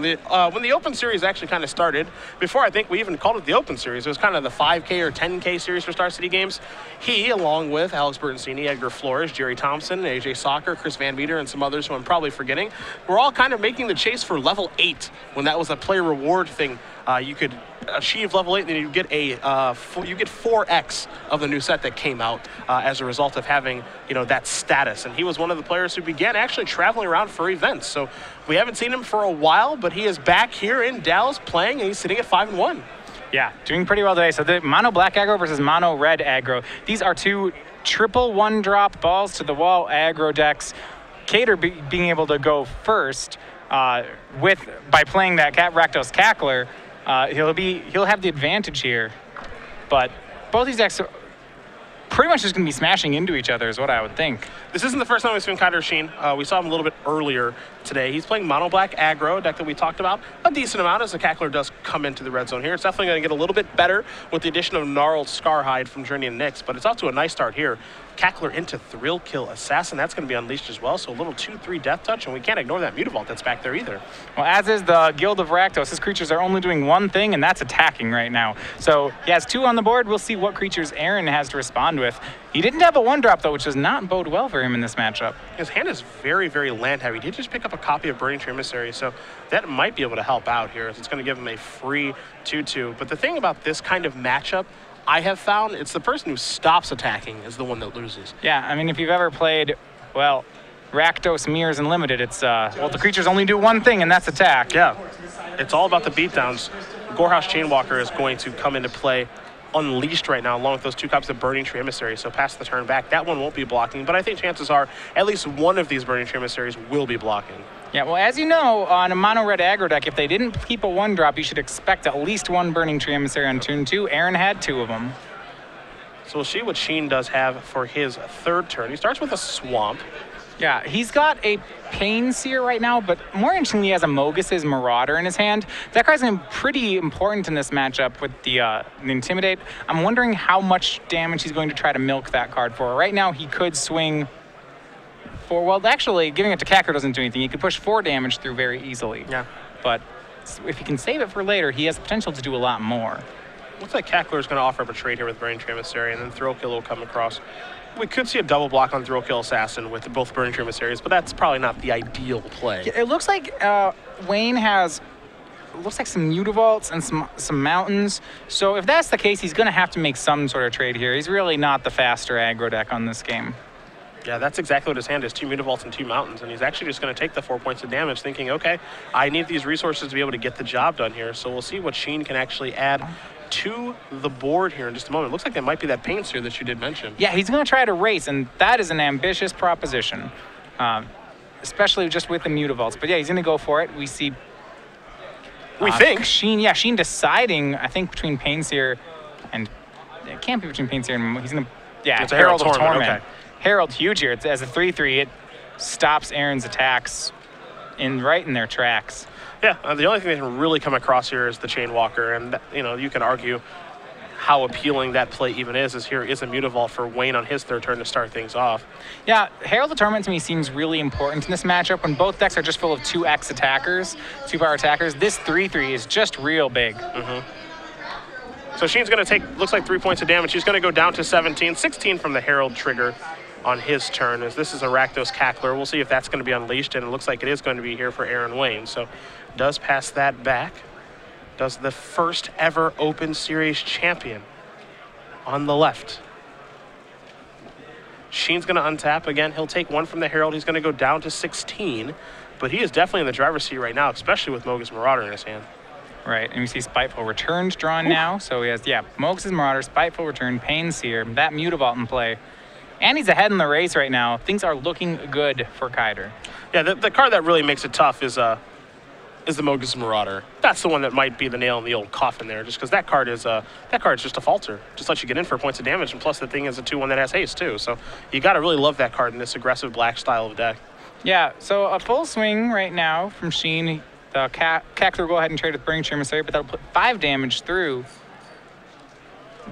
When the Open Series actually kind of started, before I think we even called it the Open Series, it was kind of the 5K or 10K series for Star City Games. He, along with Alex Bertoncini, Edgar Flores, Jerry Thompson, AJ Soccer, Chris Van Meter, and some others who I'm probably forgetting, were all kind of making the chase for level 8 when that was a player reward thing. You could achieve level 8, and then you get you get 4x of the new set that came out as a result of having that status. And he was one of the players who began actually traveling around for events. So we haven't seen him for a while, but he is back here in Dallas playing, and he's sitting at 5-1. Yeah, doing pretty well today. So the mono black aggro versus mono red aggro. These are two triple one-drop balls to the wall aggro decks. Kaider being able to go first by playing that Rakdos Cackler. He'll have the advantage here, but both these decks are pretty much just going to be smashing into each other is what I would think. This isn't the first time we've seen Kaider Sheen. We saw him a little bit earlier today. He's playing mono black aggro, a deck that we talked about a decent amount as the Cackler does come into the red zone here. It's definitely going to get a little bit better with the addition of Gnarled Scarhide from Journey and Nyx, but it's off to a nice start here. Cackler into Thrill Kill Assassin. That's going to be unleashed as well, so a little 2-3 Death Touch, and we can't ignore that Mutavault that's back there either. Well, as is the Guild of Rakdos. His creatures are only doing one thing, and that's attacking right now. So he has 2 on the board. We'll see what creatures Aaron has to respond with. He didn't have a 1-drop, though, which does not bode well for him in this matchup. His hand is very, very land heavy. He did just pick up a copy of Burning Tree Emissary, so that might be able to help out here. It's going to give him a free 2-2. But the thing about this kind of matchup, I have found, it's the person who stops attacking is the one that loses. Yeah, I mean, if you've ever played, well, Rakdos Mirrors Unlimited, it's, the creatures only do one thing, and that's attack. Yeah, it's all about the beatdowns. Gorehouse Chainwalker is going to come into play unleashed right now, along with those 2 copies of Burning Tree Emissary, so pass the turn back. That one won't be blocking, but I think chances are at least one of these Burning Tree Emissaries will be blocking. Yeah, well, as you know, on a mono-red aggro deck, if they didn't keep a 1-drop, you should expect at least 1 Burning Tree Emissary on turn 2. Aaron had 2 of them. So we'll see what Sheen does have for his 3rd turn. He starts with a Swamp. Yeah, he's got a Pain Seer right now, but more interestingly, he has a Mogus's Marauder in his hand. That card's going to be pretty important in this matchup with the Intimidate. I'm wondering how much damage he's going to try to milk that card for. Right now, he could swing for, well, actually, giving it to Cackler doesn't do anything. He could push 4 damage through very easily. Yeah. But if he can save it for later, he has the potential to do a lot more. Looks like Cackler is going to offer up a trade here with Burning Tree Emissary, and then Thrill Kill will come across. We could see a double block on Thrill Kill Assassin with both Burning Tree Emissaries, but that's probably not the ideal play. It looks like Wayne has, looks like some Mutavaults and some Mountains. So if that's the case, he's going to have to make some sort of trade here. He's really not the faster aggro deck on this game. Yeah, that's exactly what his hand is, 2 Mutavaults and 2 Mountains, and he's actually just going to take the 4 points of damage, thinking, okay, I need these resources to be able to get the job done here, so we'll see what Sheen can actually add to the board here in just a moment. It looks like there might be that Pain Seer that you did mention. Yeah, he's going to try to race, and that is an ambitious proposition, especially just with the Mutavaults. But yeah, he's going to go for it. We see... we think. Sheen deciding, I think, between Pain Seer and... It can't be between Pain Seer and... He's going to... Yeah, it's a Herald of Torment. Okay. Herald, huge here. It's, as a 3-3, it stops Aaron's attacks right in their tracks. Yeah, the only thing that can really come across here is the Chainwalker, and you can argue how appealing that play even is here is a Mutavault for Wayne on his 3rd turn to start things off. Yeah, Herald of Torment to me seems really important in this matchup when both decks are just full of 2x attackers, 2-power attackers. This 3-3 is just real big. So Sheen's going to take, looks like 3 points of damage. He's going to go down to 17, 16 from the Herald trigger on his turn, as this is a Rakdos Cackler. We'll see if that's going to be unleashed, and it looks like it is going to be here for Aaron Wayne. So does pass that back. Does the first ever Open Series champion on the left. Sheen's going to untap. Again, he'll take 1 from the Herald. He's going to go down to 16, but he is definitely in the driver's seat right now, especially with Mogus Marauder in his hand. Right, and we see Spiteful Returns drawn now. So he has, Mogus' Marauder, Spiteful Return, Pain Seer, that Mutavault in play. And he's ahead in the race right now. Things are looking good for Kaider. Yeah, the card that really makes it tough is the Mogus Marauder. That's the one that might be the nail in the old coffin there, just because that card is just a falter. Just lets you get in for points of damage, and plus the thing is a 2-1 that has haste too. So you got to really love that card in this aggressive black style of deck. Yeah, so a full swing right now from Sheen. The Cackler will go ahead and trade with Burning Tree Emissary, but that'll put 5 damage through.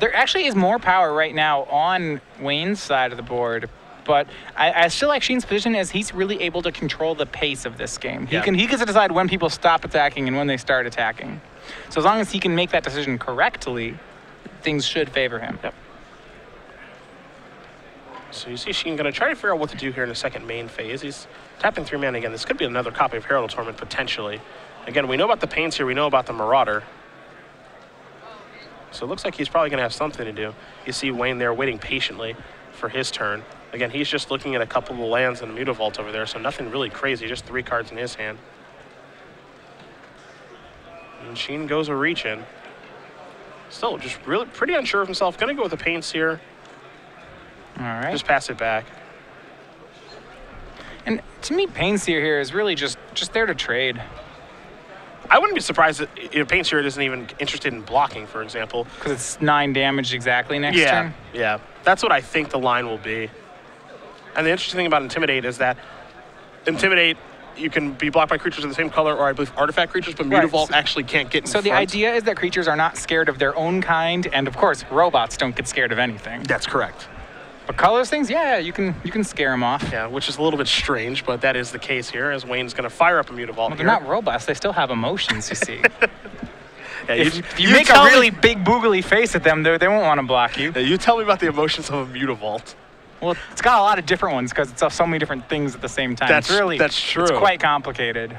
There actually is more power right now on Wayne's side of the board, but I still like Sheen's position as he's really able to control the pace of this game. Yeah. He gets to decide when people stop attacking and when they start attacking. So as long as he can make that decision correctly, things should favor him. Yep. So you see Sheen going to try to figure out what to do here in the second main phase. He's tapping 3-mana again. This could be another copy of Herald of Torment, potentially. Again, we know about the Pains here. We know about the Marauder. So it looks like he's probably going to have something to do. You see Wayne there waiting patiently for his turn. Again, he's just looking at a couple of lands and a Mutavault over there, so nothing really crazy, just 3 cards in his hand. And Sheen goes a reach in. Still just really pretty unsure of himself. Going to go with the Pains here. All right. Just pass it back. And to me, Painseer here is really just there to trade. I wouldn't be surprised that Painseer isn't even interested in blocking, for example. Because it's 9 damage exactly next turn? Yeah. That's what I think the line will be. And the interesting thing about Intimidate is that Intimidate, you can be blocked by creatures of the same color, or I believe artifact creatures, but Mutavault actually can't get in front. So the idea is that creatures are not scared of their own kind, and of course, robots don't get scared of anything. That's correct. But colors things, yeah, you can scare them off. Yeah, which is a little bit strange, but that is the case here, as Wayne's going to fire up a Mutavault Well, they're not robots. They still have emotions, you see. Yeah, if you make a really big boogly face at them, they won't want to block you. Yeah, you tell me about the emotions of a Mutavault. Well, it's got a lot of different ones because it's so many different things at the same time. That's true. It's quite complicated.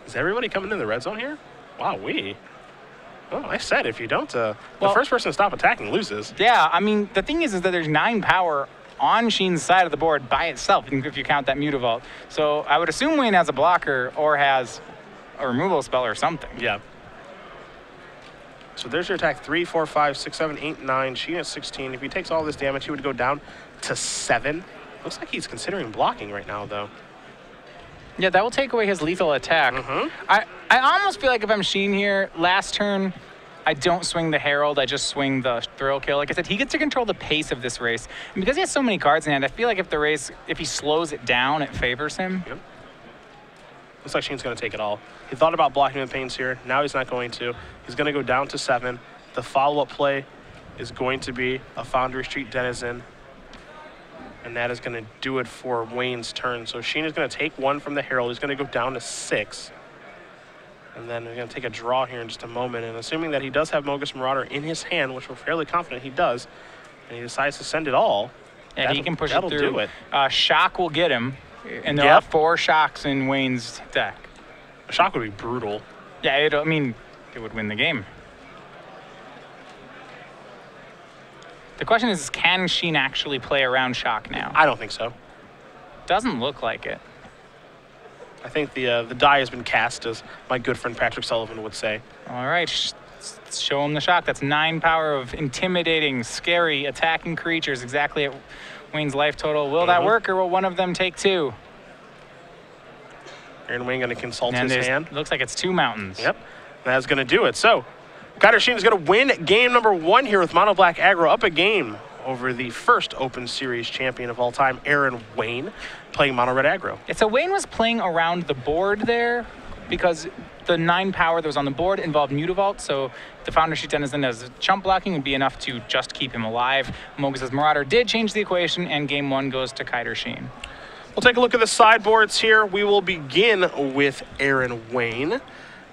Is everybody coming in the red zone here? Wow, Well, I said if you don't, the first person to stop attacking loses. Yeah, I mean, the thing is that there's 9 power on Sheen's side of the board by itself, if you count that Mutavault. So I would assume Wayne has a blocker or has a removal spell or something. Yeah. So there's your attack. 3, 4, 5, 6, 7, 8, 9. Sheen at 16. If he takes all this damage, he would go down to 7. Looks like he's considering blocking right now, though. Yeah, that will take away his lethal attack. I almost feel like if I'm Sheen here, last turn, I don't swing the Herald, I just swing the Thrill Kill. Like I said, he gets to control the pace of this race. And because he has so many cards in hand, I feel like if he slows it down, it favors him. Yep. Looks like Sheen's going to take it all. He thought about blocking the Pains here. Now he's not going to. He's going to go down to 7. The follow-up play is going to be a Foundry Street Denizen. And that is going to do it for Wayne's turn. So Sheen is going to take 1 from the Herald. He's going to go down to 6. And then we're going to take a draw here in just a moment. And assuming that he does have Mogus Marauder in his hand, which we're fairly confident he does, and he decides to send it all, and he can push it through. That'll do it. Shock will get him. And there are 4 shocks in Wayne's deck. A shock would be brutal. Yeah, it would win the game. The question is, can Sheen actually play around shock now? I don't think so. Doesn't look like it. I think the die has been cast, as my good friend Patrick Sullivan would say. All right, show him the shock. That's 9 power of intimidating, scary, attacking creatures, exactly at Wayne's life total. Will that work, or will one of them take 2? Aaron Wayne going to consult his hand. Looks like it's 2 mountains. Yep, that's going to do it. So, Kaider Sheen is going to win game number 1 here with Mono Black Aggro, up a game over the first Open Series champion of all time, Aaron Wayne, playing Mono Red Aggro. Yeah, so Wayne was playing around the board there because the 9 power that was on the board involved Mutavault, so the Foundry Street Denizen as chump blocking would be enough to just keep him alive. Mogus's Marauder did change the equation, and game 1 goes to Kaider Sheen. We'll take a look at the sideboards here. We will begin with Aaron Wayne.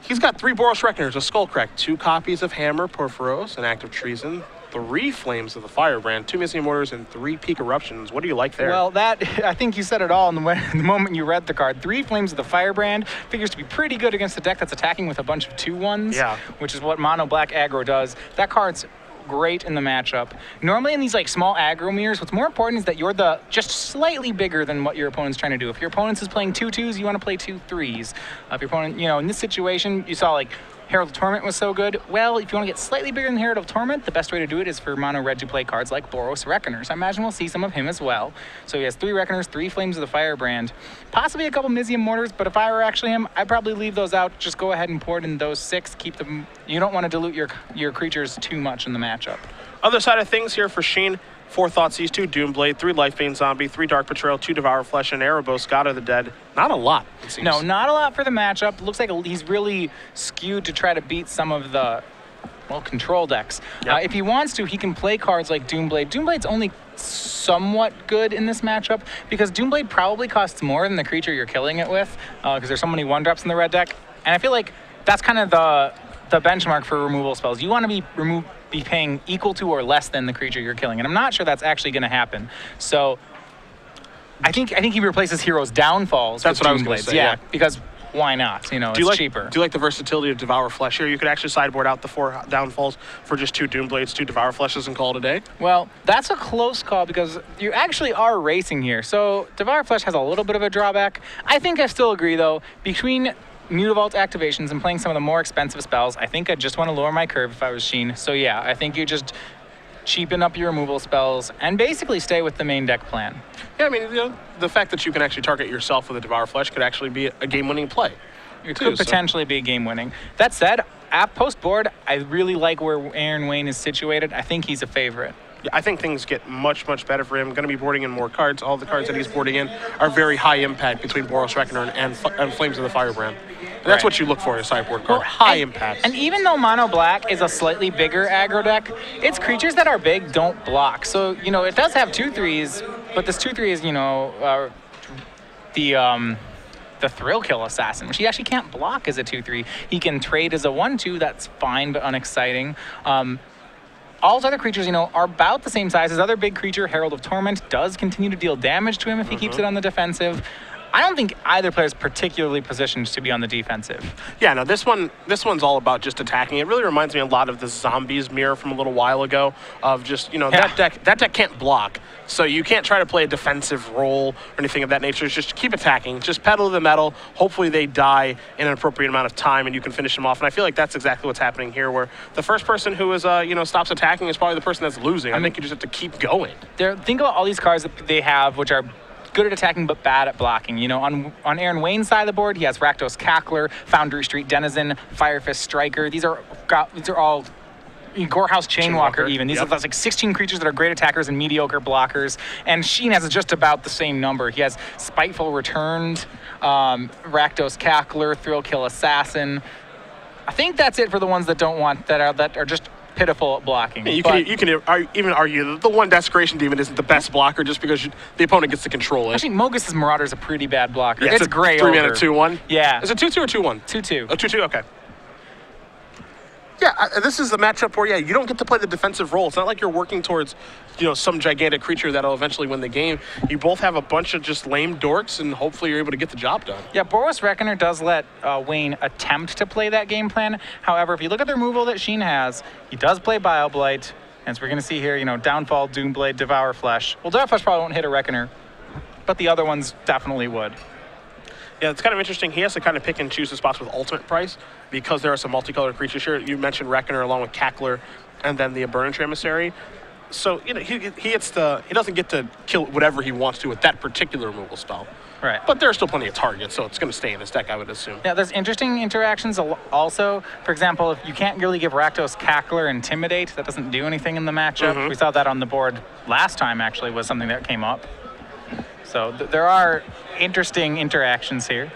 He's got 3 Boros Reckoners, a Skullcrack, 2 copies of Hammer, Porphyros, an Act of Treason, 3 Flames of the Firebrand, 2 Missing Mortars, and 3 Peak Eruptions. What do you like there? Well, I think you said it all in the moment you read the card. 3 Flames of the Firebrand figures to be pretty good against a deck that's attacking with a bunch of 2/1s, which is what Mono Black Aggro does. That card's great in the matchup. Normally in these like small aggro mirrors, what's more important is that you're just slightly bigger than what your opponent's trying to do. If your opponent is playing 2/2s, you want to play 2 3s. If your opponent, in this situation, you saw like Herald of Torment was so good. Well, if you want to get slightly bigger than Herald of Torment, the best way to do it is for Mono Red to play cards like Boros Reckoners. I imagine we'll see some of him as well. So he has 3 Reckoners, 3 Flames of the Firebrand, possibly a couple Mizium Mortars, but if I were actually him, I'd probably leave those out. Just go ahead and pour it in those 6. Keep them. You don't want to dilute your creatures too much in the matchup. Other side of things here for Sheen, 4 Thoughtseize, 2 Doomblade, 3 Lifebane Zombie, 3 Dark Betrayal, 2 Devour Flesh, and Erebos, God of the Dead. Not a lot, it seems. No, not a lot for the matchup. Looks like he's really skewed to try to beat some of the well, control decks. Yep. If he wants to, he can play cards like Doomblade. Doomblade's only somewhat good in this matchup because Doomblade probably costs more than the creature you're killing it with because there's so many 1-drops in the red deck. And I feel like that's kind of the benchmark for removal spells. You want to be paying equal to or less than the creature you're killing. And I'm not sure that's actually going to happen. So I think he replaces Hero's Downfalls That's with what I was going to say, yeah. Because why not? You know, it's cheaper. Do you like the versatility of Devour Flesh here? You could actually sideboard out the 4 Downfalls for just 2 Doomblades, 2 Devour Fleshes, and call it a day. Well, that's a close call because you actually are racing here. So Devour Flesh has a little bit of a drawback. I think I still agree, though. Between Mutavault activations and playing some of the more expensive spells, I think I just want to lower my curve if I was Sheen. So yeah, I think you just cheapen up your removal spells and basically stay with the main deck plan. Yeah, I mean, you know, the fact that you can actually target yourself with a Devour Flesh could actually be a game-winning play. It could potentially be game-winning. That said, at post-board, I really like where Aaron Wayne is situated. I think he's a favorite. Yeah, I think things get much, much better for him. Going to be boarding in more cards. All the cards that he's boarding in are very high impact between Boros Reckoner and Flames of the Firebrand. And that's what you look for in a sideboard card. High impact. And even though Mono Black is a slightly bigger aggro deck, its creatures that are big don't block. So, you know, it does have 2/3s, but this 2/3 is, you know, the Thrill Kill Assassin, which he actually can't block as a 2/3. He can trade as a 1/2. That's fine, but unexciting. All his other creatures, you know, are about the same size. His other big creature, Herald of Torment, does continue to deal damage to him if he keeps it on the defensive. I don't think either player is particularly positioned to be on the defensive. Yeah, no, this one's all about just attacking. It really reminds me a lot of the Zombies mirror from a little while ago of just, you know, that deck can't block. So you can't try to play a defensive role or anything of that nature. It's just keep attacking. Just pedal to the metal. Hopefully they die in an appropriate amount of time and you can finish them off. And I feel like that's exactly what's happening here, where the first person who is, you know, stops attacking is probably the person that's losing. I think you just have to keep going. Think about all these cards that they have, which are good at attacking but bad at blocking. You know, on Aaron Wayne's side of the board, he has Rakdos Cackler, Foundry Street Denizen, Firefist Striker. These are all Gorehouse Chainwalker even. These are like 16 creatures that are great attackers and mediocre blockers. And Sheen has just about the same number. He has Spiteful Returned, Rakdos Cackler, Thrill Kill Assassin. I think that's it for the ones that don't want that are just pitiful at blocking. Yeah, you can even argue that the one Desecration Demon isn't the best blocker just because the opponent gets to control it. Actually, Mogus's Marauder is a pretty bad blocker. Yeah, it's great. 3-mana 2/1. Yeah. Is it 2/2 or 2/1? 2/2. Oh, 2/2. Okay. Yeah, this is the matchup where, you don't get to play the defensive role. It's not like you're working towards, you know, some gigantic creature that'll eventually win the game. You both have a bunch of just lame dorks, and hopefully you're able to get the job done. Yeah, Boros Reckoner does let Wayne attempt to play that game plan. However, if you look at the removal that Sheen has, he does play Bioblight. As we're going to see here, you know, Downfall, Doomblade, Devour Flesh. Well, Devour Flesh probably won't hit a Reckoner, but the other ones definitely would. Yeah, it's kind of interesting. He has to kind of pick and choose the spots with ultimate price because there are some multicolored creatures here. You mentioned Reckoner along with Cackler and then the Burnish Emissary. So, you know, he doesn't get to kill whatever he wants to with that particular removal spell. Right. But there are still plenty of targets, so it's going to stay in his deck, I would assume. Yeah, there's interesting interactions also. For example, if you can't really give Rakdos Cackler Intimidate, that doesn't do anything in the matchup. We saw that on the board last time, actually, was something that came up. So there are interesting interactions here.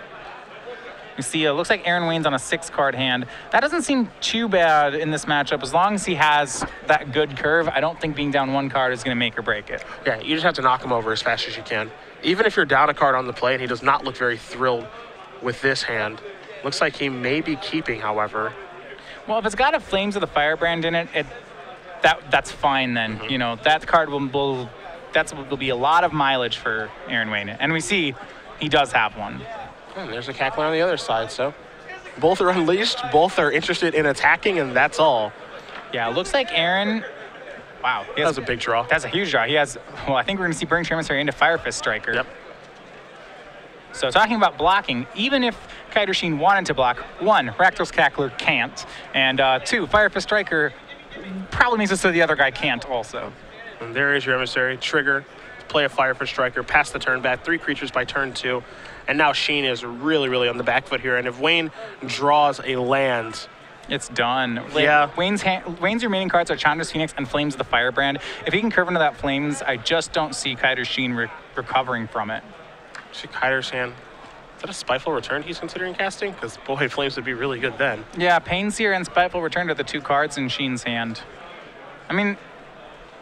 You see, it looks like Aaron Wayne's on a 6-card hand. That doesn't seem too bad in this matchup. As long as he has that good curve, I don't think being down 1 card is going to make or break it. Yeah, you just have to knock him over as fast as you can. Even if you're down a card on the play and he does not look very thrilled with this hand. Looks like he may be keeping, however. Well, if it's got a Flames of the Firebrand in it, that's fine then. You know, that card will be a lot of mileage for Aaron Wayne. And we see he does have one. And there's a Cackler on the other side, so both are unleashed, both are interested in attacking, and that's all. Yeah, it looks like Aaron, wow. That was a big draw. That's a huge draw. He has, well, I think we're going to see Burning Emissary into Firefist Striker. Yep. So talking about blocking, even if Kaider Sheen wanted to block, 1, Rakdos Cackler can't, and 2, Firefist Striker probably means it so the other guy can't also. And there is your Emissary. Trigger, play a Firefist Striker, pass the turn back, 3 creatures by turn 2. And now Sheen is really, really on the back foot here. And if Wayne draws a land, it's done. Yeah. Wayne's remaining cards are Chandra's Phoenix and Flames of the Firebrand. If he can curve into that Flames, I just don't see Kaider Sheen recovering from it. See Kaider's hand. Is that a Spiteful Return he's considering casting? Because, boy, Flames would be really good then. Yeah, Painseer and Spiteful Return are the 2 cards in Sheen's hand. I mean,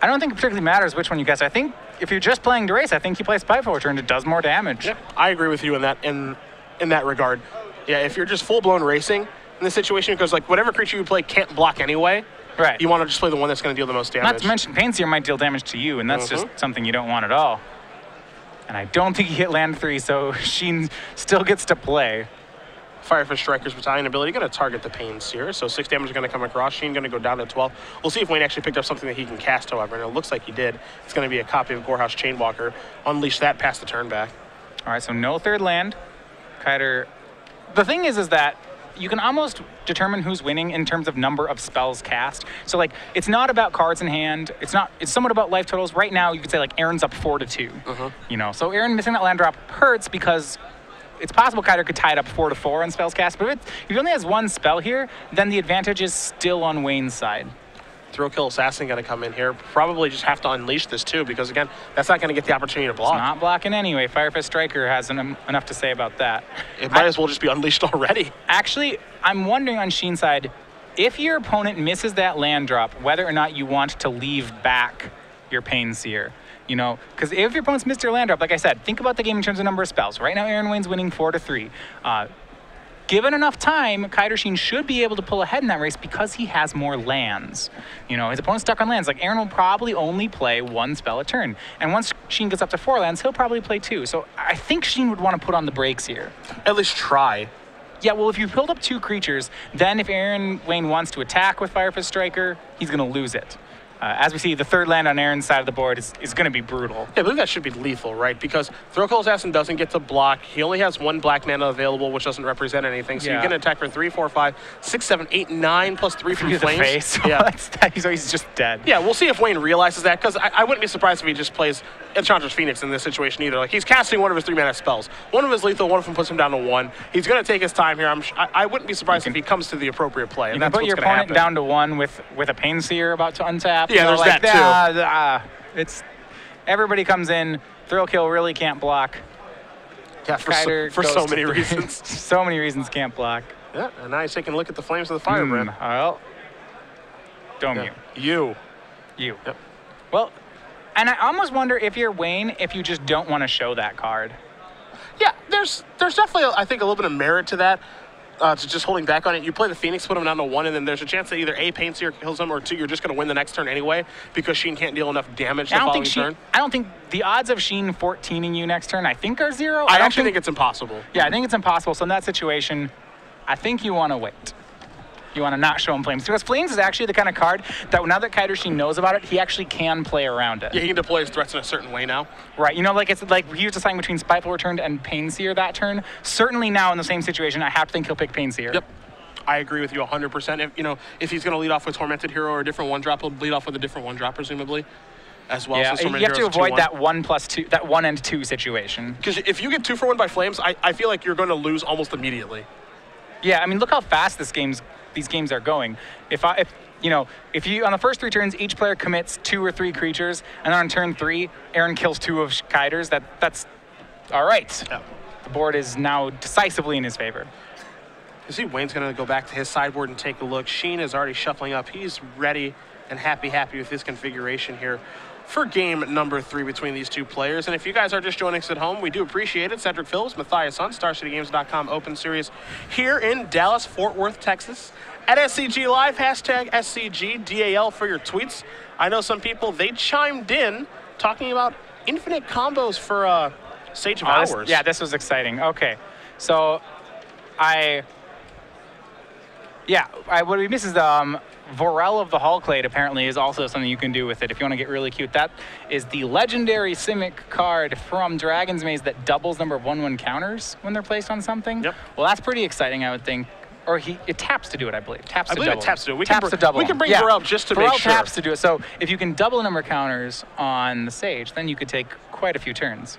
I don't think it particularly matters which one you cast. I think if you're just playing to race, I think you play Spiteful Return. It does more damage. Yeah, I agree with you in that regard. Yeah, if you're just full-blown racing in this situation, because, like, whatever creature you play can't block anyway, right. You want to just play the one that's going to deal the most damage. Not to mention, Painseer might deal damage to you, and that's just something you don't want at all. And I don't think he hit land 3, so Sheen still gets to play. Firefish Striker's Battalion ability going to target the Painseer, so 6 damage is going to come across. Sheen going to go down to 12. We'll see if Wayne actually picked up something that he can cast, however, and it looks like he did. It's going to be a copy of Gorehouse Chainwalker. Unleash that past the turn back. All right, so no 3rd land. Kaider. The thing is that you can almost determine who's winning in terms of number of spells cast. So, like, it's not about cards in hand. It's somewhat about life totals. Right now, you could say, like, Aaron's up 4-2. You know, so Aaron missing that land drop hurts because it's possible Kaider could tie it up 4-4 on spells cast. But if he only has 1 spell here, then the advantage is still on Wayne's side. Throw Kill Assassin going to come in here. Probably just have to unleash this too, because again, that's not going to get the opportunity to block. It's not blocking anyway. Firefist Striker has enough to say about that. It might as well just be unleashed already. Actually, I'm wondering on Sheen's side, if your opponent misses that land drop, whether or not you want to leave back your Painseer. You know, because if your opponent's missed your land drop, like I said, think about the game in terms of number of spells. Right now, Aaron Wayne's winning 4-3. Given enough time, Kaider Sheen should be able to pull ahead in that race because he has more lands. You know, his opponent's stuck on lands. Like, Aaron will probably only play 1 spell a turn. And once Sheen gets up to 4 lands, he'll probably play 2. So I think Sheen would want to put on the brakes here. At least try. Yeah, well, if you build up 2 creatures, then if Aaron Wayne wants to attack with Firefist Striker, he's going to lose it. As we see, the 3rd land on Aaron's side of the board is going to be brutal. Yeah, I believe that should be lethal, right? Because Throw-Kill Assassin doesn't get to block. He only has 1 black mana available, which doesn't represent anything. So you're going to attack for 3, 4, 5, 6, 7, 8, 9, plus 3 from Flames. The face. Yeah. So he's just dead. Yeah, we'll see if Wayne realizes that, because I wouldn't be surprised if he just plays Enchantress Phoenix in this situation either. Like, he's casting one of his 3 mana spells. One of his lethal, one of them puts him down to 1. He's going to take his time here. I wouldn't be surprised if he comes to the appropriate play. And you that's can put your opponent happen. down to 1 with a Painseer about to untap. Yeah, there's like that too. It's everybody comes in. Thrill Kill really can't block. Yeah, for so many reasons. So many reasons can't block. Yeah, and now he's taking a look at the flames of the Firebrand. Well, don't you. You. Yep. Well, and I almost wonder if you're Wayne, if you just don't want to show that card. Yeah, there's definitely, I think, a little bit of merit to that. To just holding back on it. You play the Phoenix, put him down to 1, and then there's a chance that either A, Painseer kills him, or 2, you're just going to win the next turn anyway, because Sheen can't deal enough damage the following turn. I don't think the odds of Sheen 14ing you next turn, I think, are 0. I actually think it's impossible. Yeah, I think it's impossible. So in that situation, I think you want to wait. You want to not show him Flames. Because Flames is actually the kind of card that now that Kaider Sheen knows about it, he actually can play around it. Yeah, he can deploy his threats in a certain way now. Right. You know, like it's like he was deciding between Spiteful Return and Painseer that turn. Certainly now in the same situation, I have to think he'll pick Painseer. Yep. I agree with you 100%. If he's going to lead off with Tormented Hero or a different 1-drop, he'll lead off with a different 1-drop, presumably, as well. Yeah, so you have to avoid that 1+2, that 1 and 2 situation. Because if you get 2 for 1 by Flames, I feel like you're going to lose almost immediately. Yeah, I mean, look how fast these games are going. If you on the first 3 turns, each player commits 2 or 3 creatures, and on turn 3, Aaron kills 2 of Kaider's, that's all right. Yeah. The board is now decisively in his favor. You see Wayne's going to go back to his sideboard and take a look. Sheen is already shuffling up. He's ready and happy with this configuration here for game number 3 between these 2 players. And if you guys are just joining us at home, we do appreciate it. Cedric Phillips, Matthias Hunt, StarCityGames.com Open Series here in Dallas, Fort Worth, Texas. At SCG Live, hashtag SCGDAL for your tweets. I know some people, they chimed in talking about infinite combos for Sage of Hours. This was exciting. Okay, so what we miss is Vorel of the Hallclade apparently is also something you can do with it if you want to get really cute. That is the legendary Simic card from Dragon's Maze that doubles number of 1/1 counters when they're placed on something. Yep. Well, that's pretty exciting, I would think. Or it taps to do it, I believe. I believe it taps to do it. We can bring Vorel just to make sure. Vorel taps to do it. So if you can double the number of counters on the Sage, then you could take quite a few turns.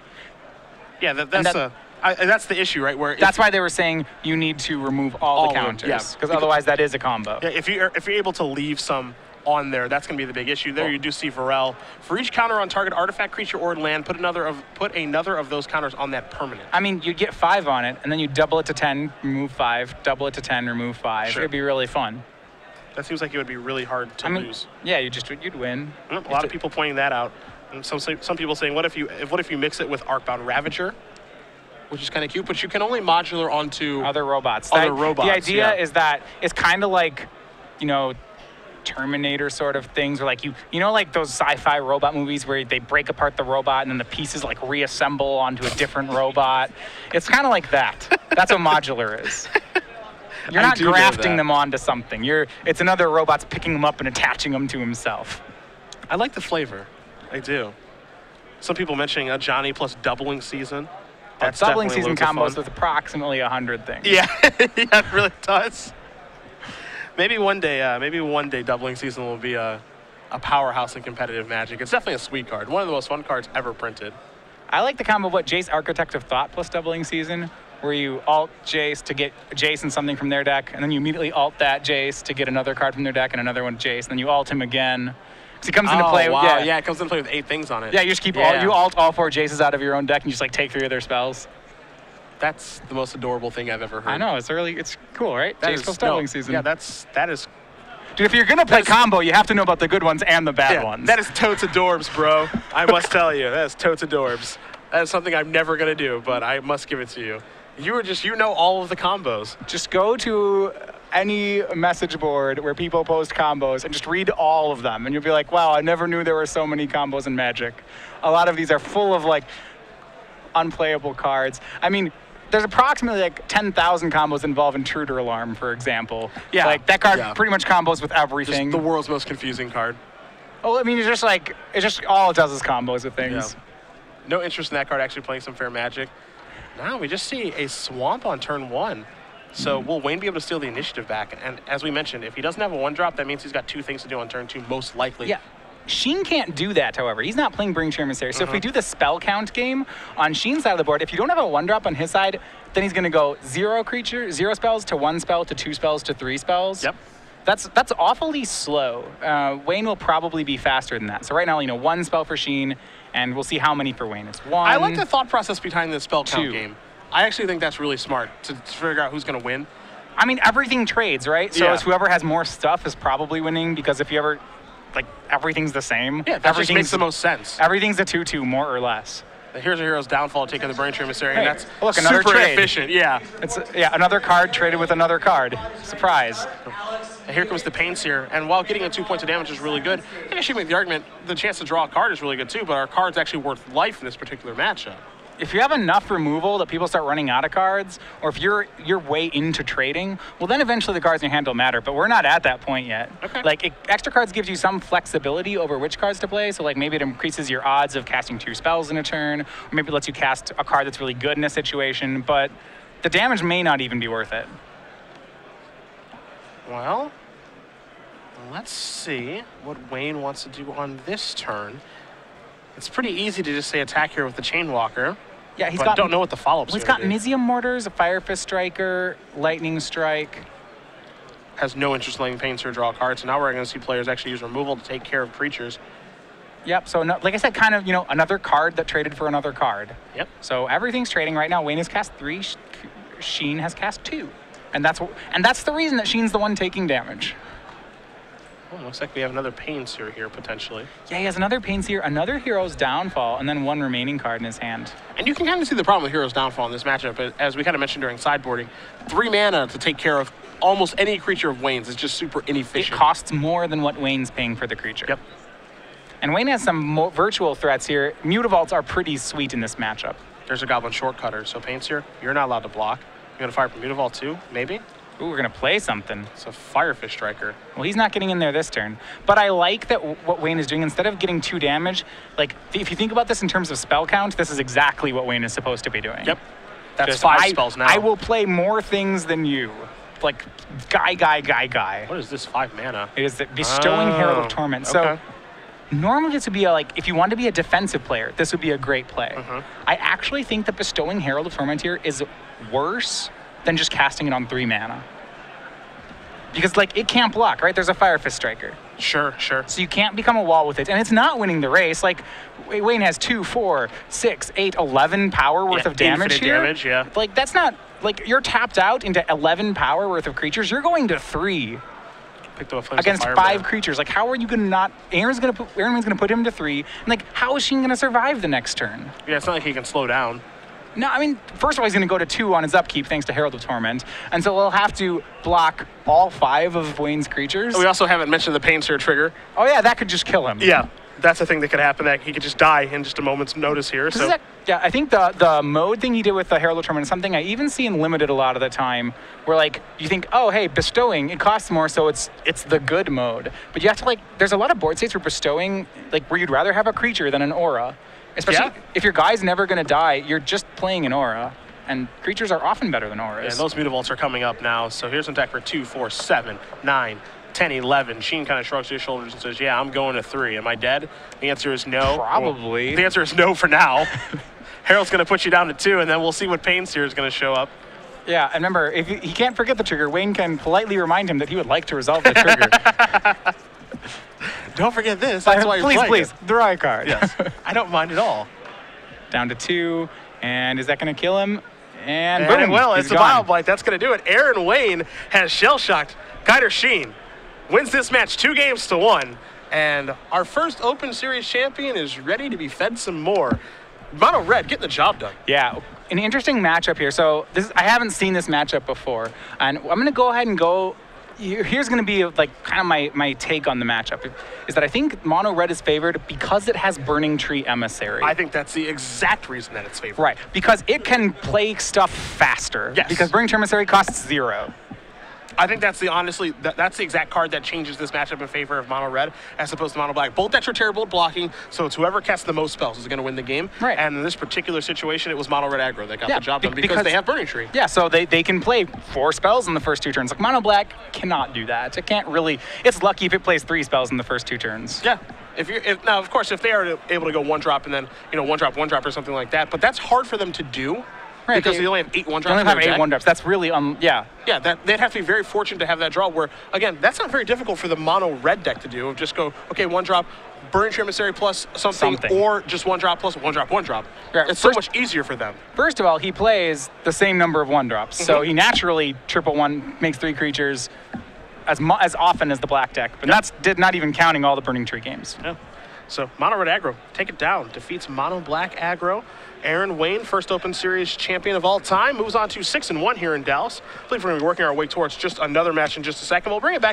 Yeah, that's the issue, right? Where that's why they were saying you need to remove all the counters, because otherwise that is a combo. Yeah, if you're able to leave some on there. That's going to be the big issue. There you do see Varel. For each counter on target artifact, creature, or land, put another of those counters on that permanent. I mean, you get 5 on it, and then you double it to 10, remove 5, double it to 10, remove 5. Sure. It'd be really fun. That seems like it would be really hard to lose. Yeah, you'd win. A lot of people pointing that out. And some people saying, what if you mix it with Arcbound Ravager, which is kind of cute, but you can only modular onto other robots. The idea is that it's kind of like, Terminator sort of things, where like like those sci-fi robot movies where they break apart the robot and then the pieces like reassemble onto a different robot. It's kind of like that. That's what modular is. You're not grafting them onto something. It's another robot's picking them up and attaching them to himself. I like the flavor. I do. Some people mentioning a Johnny plus doubling season. That's doubling season combos with approximately 100 things. Yeah, yeah, it really does. Maybe one day doubling season will be a powerhouse in competitive Magic. It's definitely a sweet card. One of the most fun cards ever printed. I like the combo of Jace Architect of Thought plus doubling season, where you alt Jace to get Jace and something from their deck, and then you immediately alt that Jace to get another card from their deck and another one Jace, and then you alt him again. Because he comes into play. Wow. Yeah, it comes into play with 8 things on it. Yeah, you just keep you alt all 4 Jaces out of your own deck and you just like take 3 of their spells. That's the most adorable thing I've ever heard. I know, it's cool, right? Jace plus doubling season. Yeah, that is. Dude, if you're gonna play combo, you have to know about the good ones and the bad ones. That is totes adorbs, bro. I must tell you, that is totes adorbs. That is something I'm never gonna do, but I must give it to you. You know all of the combos. Just go to any message board where people post combos and just read all of them, and you'll be like, wow, I never knew there were so many combos in Magic. A lot of these are full of like unplayable cards. I mean, there's approximately like 10,000 combos involved Intruder Alarm, for example. Yeah. Like that card pretty much combos with everything. Just the world's most confusing card. Oh, I mean, it's just all it does is combos with things. Yeah. No interest in that card actually playing some fair Magic. Now we just see a Swamp on turn 1. So will Wayne be able to steal the initiative back? And as we mentioned, if he doesn't have a 1-drop, that means he's got 2 things to do on turn 2, most likely. Yeah. Sheen can't do that, however. He's not playing Bring Chair Emissary. So if we do the spell count game on Sheen's side of the board, if you don't have a 1-drop on his side, then he's going to go 0 spells to 1 spell to 2 spells to 3 spells. Yep. That's awfully slow. Wayne will probably be faster than that. So right now, 1 spell for Sheen, and we'll see how many for Wayne. It's 1. I like the thought process behind the spell count game. I actually think that's really smart to figure out who's going to win. I mean, everything trades, right? So it's whoever has more stuff is probably winning, because if you ever, everything's the same. Yeah, that just makes the most sense. Everything's a 2/2, more or less. Here's a hero's downfall, taking the Brain Chair Emissary, and that's another super trade. efficient. Yeah. It's another card traded with another card. Surprise. And here comes the Pain Seer, and while getting a 2 points of damage is really good, I can actually make the argument the chance to draw a card is really good too, but our card's actually worth life in this particular matchup. If you have enough removal that people start running out of cards, or if you're way into trading, well, then eventually the cards in your hand don't matter. But we're not at that point yet. Okay. Extra cards gives you some flexibility over which cards to play. So maybe it increases your odds of casting 2 spells in a turn, or maybe it lets you cast a card that's really good in a situation. But the damage may not even be worth it. Well, let's see what Wayne wants to do on this turn. It's pretty easy to just say attack here with the Chainwalker. Yeah, don't know what the follow-up's He's got Mizium Mortars, a Fire Fist Striker, Lightning Strike. Has no interest in letting Pain Seer draw cards, so now we're going to see players actually use removal to take care of creatures. Yep, so like I said, kind of, another card that traded for another card. Yep. So everything's trading right now. Wayne has cast 3, Sheen has cast 2. And that's the reason that Sheen's the one taking damage. Well, looks like we have another Pain Seer here, potentially. Yeah, he has another Pain Seer, another Hero's Downfall, and then 1 remaining card in his hand. And you can kind of see the problem with Hero's Downfall in this matchup, but as we kind of mentioned during sideboarding, 3 mana to take care of almost any creature of Wayne's is just super inefficient. It costs more than what Wayne's paying for the creature. Yep. And Wayne has some virtual threats here. Mutavaults are pretty sweet in this matchup. There's a Goblin Shortcutter, so Pain Seer, you're not allowed to block. You're going to fire from Mutavault too, maybe? Ooh, we're going to play something. It's a Firefish Striker. Well, he's not getting in there this turn. But I like that what Wayne is doing, instead of getting 2 damage, if you think about this in terms of spell count, this is exactly what Wayne is supposed to be doing. Yep. That's 5 spells now. I will play more things than you. Like, guy. What is this 5 mana? It is the Bestowing Herald of Torment. So normally this would be if you want to be a defensive player, this would be a great play. I actually think that Bestowing Herald of Torment here is worse than just casting it on 3 mana. Because, like, it can't block, right? There's a Fire Fist Striker. Sure. So you can't become a wall with it. And it's not winning the race. Like, Wayne has 2, 4, 6, 8, 11 power worth of damage here. Damage, yeah. Like, that's not, like, you're tapped out into 11 power worth of creatures. You're going to 3 against 5 creatures. Like, how are you going to not, Aaron's going to put him to 3. And, like, how is Sheen going to survive the next turn? Yeah, it's not like he can slow down. No, I mean, first of all, he's going to go to 2 on his upkeep thanks to Herald of Torment. And so he'll have to block all 5 of Wayne's creatures. We also haven't mentioned the Pain Sear trigger. Oh, yeah, that could just kill him. Yeah, that's the thing that could happen, that he could just die in just a moment's notice here. So. Yeah, I think the mode thing he did with the Herald of Torment is something I even see in Limited a lot of the time, where, like, you think, oh, hey, bestowing, it costs more, so it's the good mode. But you have to, like, there's a lot of board states where bestowing, like, where you'd rather have a creature than an aura. Especially if your guy's never going to die, you're just playing an aura. And creatures are often better than auras. And those Mutavaults are coming up now. So here's an attack for 2, 4, 7, 9, 10, 11. Sheen kind of shrugs his shoulders and says, yeah, I'm going to 3. Am I dead? The answer is no. Probably. Well, the answer is no for now. Harold's going to put you down to 2, and then we'll see what Pain Sear is going to show up. Yeah, and remember, if he can't forget the trigger, Wayne can politely remind him that he would like to resolve the trigger. Don't forget this. That's why you're playing. Please, draw a card. Yes, I don't mind at all. Down to 2, and is that going to kill him? And boom, well, it's a Vile Blight. That's going to do it. Aaron Wayne has shell-shocked Kaider Sheen. Wins this match 2-1. And our first Open Series champion is ready to be fed some more. Mono Red getting the job done. Yeah, an interesting matchup here. So I haven't seen this matchup before. And I'm going to go ahead and go. Here's going to be like kind of my take on the matchup, is that I think Mono Red is favored because it has Burning Tree Emissary. I think that's the exact reason that it's favored. Right, because it can play stuff faster. Yes. Because Burning Tree Emissary costs 0. I think that's that's the exact card that changes this matchup in favor of Mono Red as opposed to Mono Black. Both extra terrible blocking, so it's whoever casts the most spells is going to win the game. Right. And in this particular situation, it was Mono Red aggro that got the job done because they have Burning Tree. Yeah, so they can play 4 spells in the first 2 turns. Like Mono Black cannot do that. It can't really. It's lucky if it plays 3 spells in the first 2 turns. Yeah. Now, of course, if they are able to go 1-drop and then 1-drop, 1-drop or something like that, but that's hard for them to do. Right, because they only have 8 1-drops. They only have 8 1-drops. That's really, yeah. Yeah, they'd have to be very fortunate to have that draw where, again, that's not very difficult for the Mono Red deck to do. Just go, okay, 1-drop, Burning Tree Emissary plus something, or just 1-drop plus 1-drop, 1-drop. Yeah, it's so much easier for them. First of all, he plays the same number of 1-drops. So he naturally triple 1, makes 3 creatures as often as the black deck. But that's not even counting all the Burning Tree games. Yeah. So Mono Red aggro, take it down, defeats Mono Black aggro. Aaron Wayne, first Open Series champion of all time, moves on to 6-1 here in Dallas. I believe we're going to be working our way towards just another match in just a second. We'll bring it back.